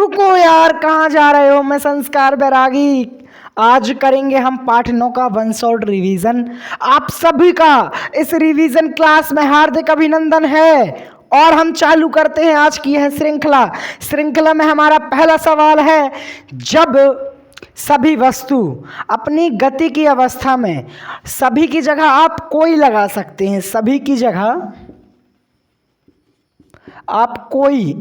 रुको यार, कहाँ जा रहे हो? मैं संस्कार बैरागी। आज करेंगे हम पाठ 9 का वन शॉट रिवीजन। आप सभी का इस रिवीजन क्लास में हार्दिक अभिनंदन है। और हम चालू करते हैं आज की यह श्रृंखला में हमारा पहला सवाल है, जब सभी वस्तु अपनी गति की अवस्था में, सभी की जगह आप कोई लगा सकते हैं, सभी की जगह आप कोई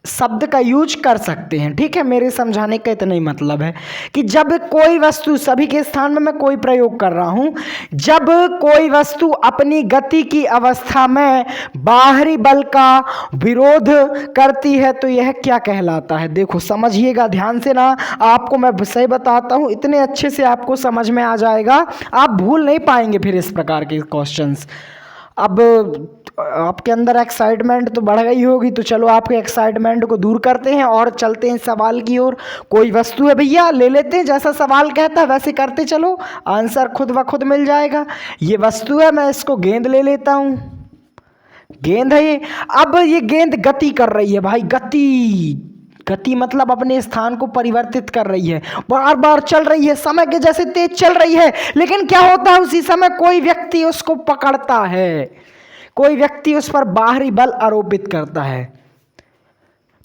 शब्द का यूज कर सकते हैं। ठीक है, मेरे समझाने का इतना ही मतलब है कि जब कोई वस्तु, सभी के स्थान में मैं कोई प्रयोग कर रहा हूं, जब कोई वस्तु अपनी गति की अवस्था में बाहरी बल का विरोध करती है तो यह क्या कहलाता है? देखो समझिएगा ध्यान से ना, आपको मैं सही बताता हूं, इतने अच्छे से आपको समझ में आ जाएगा, आप भूल नहीं पाएंगे फिर इस प्रकार के क्वेश्चंस। अब आपके अंदर एक्साइटमेंट तो बढ़ गई होगी, तो चलो आपके एक्साइटमेंट को दूर करते हैं और चलते हैं सवाल की ओर। कोई वस्तु है भैया, ले लेते हैं, जैसा सवाल कहता है वैसे करते चलो, आंसर खुद ब खुद मिल जाएगा। ये वस्तु है, मैं इसको गेंद ले लेता हूं, गेंद है ये। अब ये गेंद गति कर रही है भाई, गति मतलब अपने स्थान को परिवर्तित कर रही है, बार बार चल रही है, समय के जैसे तेज चल रही है। लेकिन क्या होता है, उसी समय कोई व्यक्ति उसको पकड़ता है, कोई व्यक्ति उस पर बाहरी बल आरोपित करता है।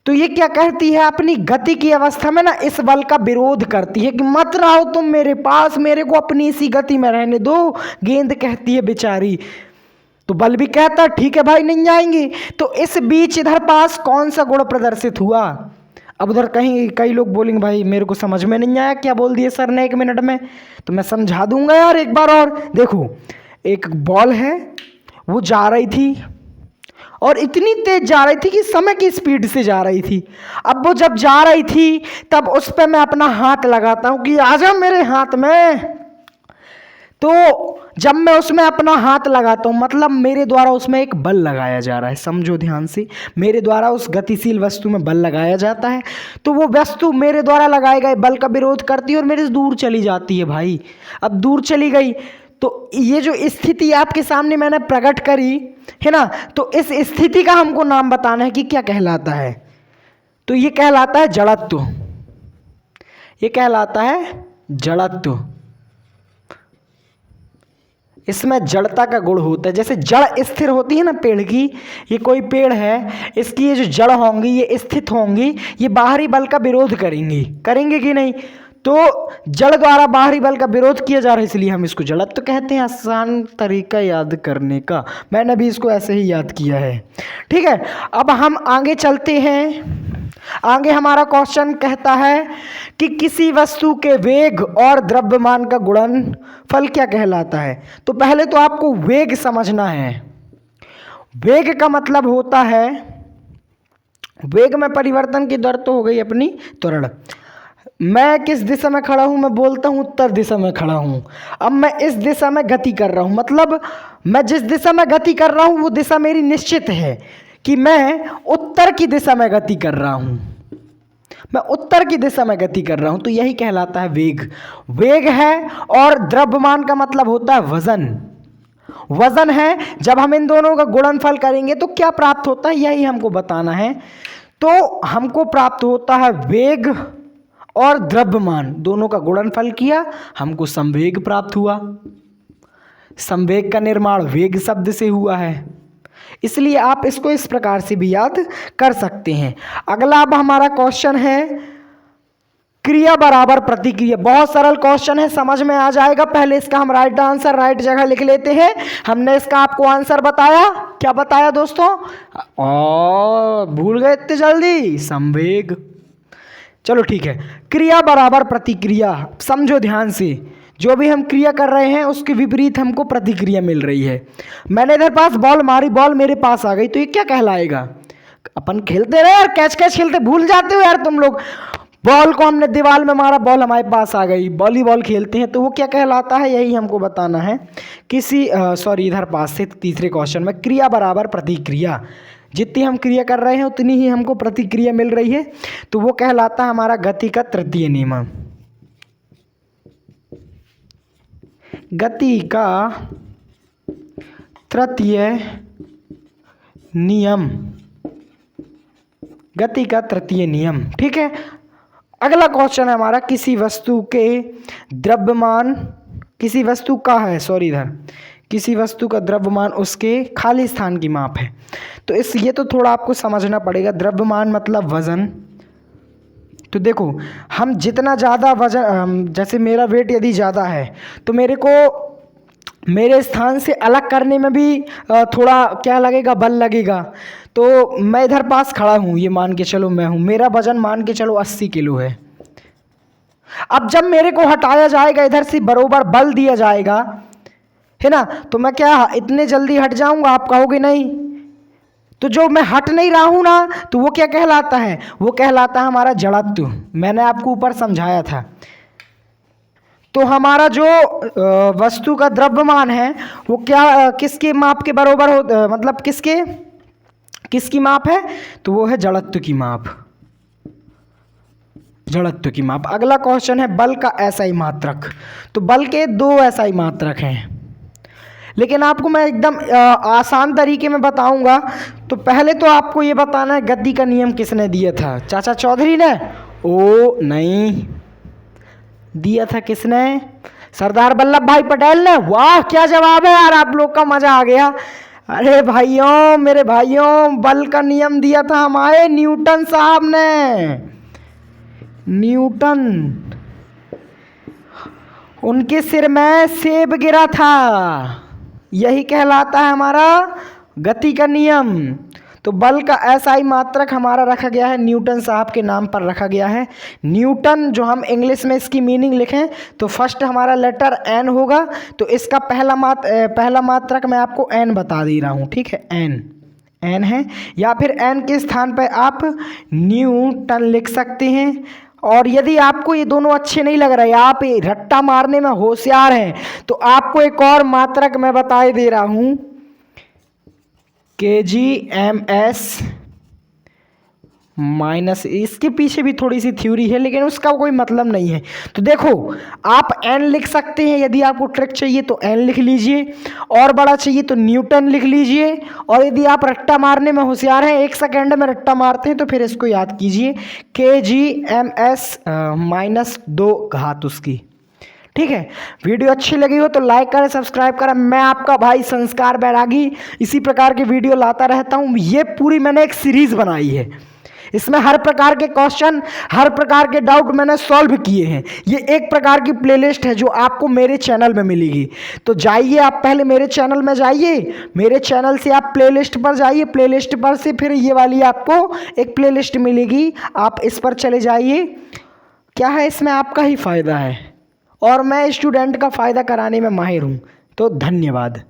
तो ये क्या कहती है, अपनी गति की अवस्था में ना इस बल का विरोध करती है कि मत रहो तुम मेरे पास, मेरे को अपनी इसी गति में रहने दो। गेंद कहती है बेचारी, तो बल भी कहता है ठीक है भाई नहीं जाएंगे। तो इस बीच इधर पास कौन सा गुण प्रदर्शित हुआ? अब उधर कई लोग बोलेंगे भाई मेरे को समझ में नहीं आया, क्या बोल दिए सर ने 1 मिनट में? तो मैं समझा दूंगा यार एक बार और। देखो, एक बॉल है, वो जा रही थी और इतनी तेज जा रही थी कि समय की स्पीड से जा रही थी। अब वो जब जा रही थी तब उस पर मैं अपना हाथ लगाता हूं कि आ जा मेरे हाथ में। तो जब मैं उसमें अपना हाथ लगाता हूं, मतलब मेरे द्वारा उसमें एक बल लगाया जा रहा है। समझो ध्यान से, मेरे द्वारा उस गतिशील वस्तु में बल लगाया जाता है। तो वो वस्तु मेरे द्वारा लगाए गए बल का विरोध करती है और मेरे से दूर चली जाती है भाई। अब दूर चली गई तो ये जो स्थिति आपके सामने मैंने प्रकट करी है ना, तो इस स्थिति का हमको नाम बताना है कि क्या कहलाता है। तो ये कहलाता है जड़त्व, ये कहलाता है जड़त्व। इसमें जड़ता का गुण होता है। जैसे जड़ स्थिर होती है ना पेड़ की, ये कोई पेड़ है, इसकी ये जो जड़ होंगी ये स्थित होंगी, ये बाहरी बल का विरोध करेंगे कि नहीं? तो जड़ द्वारा बाहरी बल का विरोध किया जा रहा है, इसलिए हम इसको जड़त्व कहते हैं। आसान तरीका याद करने का, मैंने भी इसको ऐसे ही याद किया है। ठीक है, अब हम आगे चलते हैं। आगे हमारा क्वेश्चन कहता है कि किसी वस्तु के वेग और द्रव्यमान का गुणनफल क्या कहलाता है? तो पहले तो आपको वेग समझना है। वेग का मतलब होता है, वेग में परिवर्तन की दर तो हो गई अपनी त्वरण। मैं किस दिशा में खड़ा हूं? मैं बोलता हूं उत्तर दिशा में खड़ा हूं। अब मैं इस दिशा में गति कर रहा हूं, मतलब मैं जिस दिशा में गति कर रहा हूं वो दिशा मेरी निश्चित है कि मैं उत्तर की दिशा में गति कर रहा हूं, मैं उत्तर की दिशा में गति कर रहा हूं। तो यही कहलाता है वेग। वेग है। और द्रव्यमान का मतलब होता है वजन, वजन है। जब हम इन दोनों का गुणनफल करेंगे तो क्या प्राप्त होता है, यही हमको बताना है। तो हमको प्राप्त होता है वेग और द्रव्यमान दोनों का गुणनफल किया, हमको संवेग प्राप्त हुआ। संवेग का निर्माण वेग शब्द से हुआ है, इसलिए आप इसको इस प्रकार से भी याद कर सकते हैं। अगला अब हमारा क्वेश्चन है क्रिया बराबर प्रतिक्रिया। बहुत सरल क्वेश्चन है, समझ में आ जाएगा। पहले इसका हम राइट आंसर राइट जगह लिख लेते हैं। हमने इसका आपको आंसर बताया, क्या बताया दोस्तों? भूल गए इतने जल्दी? संवेग। चलो ठीक है, क्रिया बराबर प्रतिक्रिया। समझो ध्यान से, जो भी हम क्रिया कर रहे हैं उसके विपरीत हमको प्रतिक्रिया मिल रही है। मैंने इधर पास बॉल मारी, बॉल मेरे पास आ गई, तो ये क्या कहलाएगा? अपन खेलते रहे यार, कैच कैच खेलते, भूल जाते हो यार तुम लोग। बॉल को हमने दीवार में मारा, बॉल हमारे पास आ गई, वॉलीबॉल खेलते हैं, तो वो क्या कहलाता है, यही हमको बताना है। इधर पास से तीसरे क्वेश्चन में क्रिया बराबर प्रतिक्रिया, जितनी हम क्रिया कर रहे हैं उतनी ही हमको प्रतिक्रिया मिल रही है, तो वो कहलाता है हमारा गति का तृतीय नियम। गति का तृतीय नियम गति का तृतीय नियम। ठीक है, अगला क्वेश्चन है हमारा, किसी वस्तु के द्रव्यमान, किसी वस्तु का है सॉरी इधर किसी वस्तु का द्रव्यमान उसके खाली स्थान की माप है। तो ये तो थोड़ा आपको समझना पड़ेगा। द्रव्यमान मतलब वजन। तो देखो, हम जितना ज़्यादा वजन, जैसे मेरा वेट यदि ज़्यादा है तो मेरे को मेरे स्थान से अलग करने में भी थोड़ा क्या लगेगा, बल लगेगा। तो मैं इधर पास खड़ा हूँ, ये मान के चलो मैं हूँ, मेरा वजन मान के चलो 80 किलो है। अब जब मेरे को हटाया जाएगा इधर से, बरोबर बल दिया जाएगा, है ना, तो मैं क्या इतने जल्दी हट जाऊंगा? आप कहोगे नहीं। तो जो मैं हट नहीं रहा हूं ना, तो वो क्या कहलाता है? वो कहलाता है हमारा जड़त्व। मैंने आपको ऊपर समझाया था। तो हमारा जो वस्तु का द्रव्यमान है वो क्या किसके माप के बरोबर हो, मतलब किसकी माप है? तो वो है जड़त्व की माप, जड़त्व की माप। अगला क्वेश्चन है बल का एसआई मात्रक। तो बल के 2 एसआई मात्रक हैं, लेकिन आपको मैं एकदम आसान तरीके में बताऊंगा। तो पहले तो आपको ये बताना है गति का नियम किसने दिया था? चाचा चौधरी ने? ओ नहीं, दिया था किसने? सरदार वल्लभ भाई पटेल ने। वाह क्या जवाब है यार, आप लोग का मजा आ गया। अरे भाइयों, मेरे भाइयों, बल का नियम दिया था हमारे न्यूटन साहब ने। न्यूटन, उनके सिर में सेब गिरा था, यही कहलाता है हमारा गति का नियम। तो बल का एसआई मात्रक हमारा रखा गया है, न्यूटन साहब के नाम पर रखा गया है। न्यूटन, जो हम इंग्लिश में इसकी मीनिंग लिखें तो फर्स्ट हमारा लेटर एन होगा। तो इसका पहला मात्रक मैं आपको एन बता दे रहा हूँ। ठीक है, एन है, या फिर एन के स्थान पर आप न्यूटन लिख सकते हैं। और यदि आपको ये दोनों अच्छे नहीं लग रहे, आप ये रट्टा मारने में होशियार हैं, तो आपको एक और मात्रक मैं बता दे रहा हूं, kgms माइनस। इसके पीछे भी थोड़ी सी थ्योरी है, लेकिन उसका कोई मतलब नहीं है। तो देखो, आप एन लिख सकते हैं, यदि आपको ट्रिक चाहिए तो एन लिख लीजिए, और बड़ा चाहिए तो न्यूटन लिख लीजिए। और यदि आप रट्टा मारने में होशियार हैं, 1 सेकेंड में रट्टा मारते हैं, तो फिर इसको याद कीजिए, kgms माइनस 2 घात उसकी। ठीक है, वीडियो अच्छी लगी हो तो लाइक करें, सब्सक्राइब करें। मैं आपका भाई संस्कार बैरागी इसी प्रकार के वीडियो लाता रहता हूँ। ये पूरी मैंने एक सीरीज बनाई है, इसमें हर प्रकार के क्वेश्चन, हर प्रकार के डाउट मैंने सॉल्व किए हैं। ये एक प्रकार की प्लेलिस्ट है जो आपको मेरे चैनल में मिलेगी। तो जाइए, आप पहले मेरे चैनल में जाइए, मेरे चैनल से आप प्लेलिस्ट पर जाइए, प्लेलिस्ट पर से फिर ये वाली आपको एक प्लेलिस्ट मिलेगी, आप इस पर चले जाइए। क्या है, इसमें आपका ही फ़ायदा है, और मैं स्टूडेंट का फ़ायदा कराने में माहिर हूँ। तो धन्यवाद।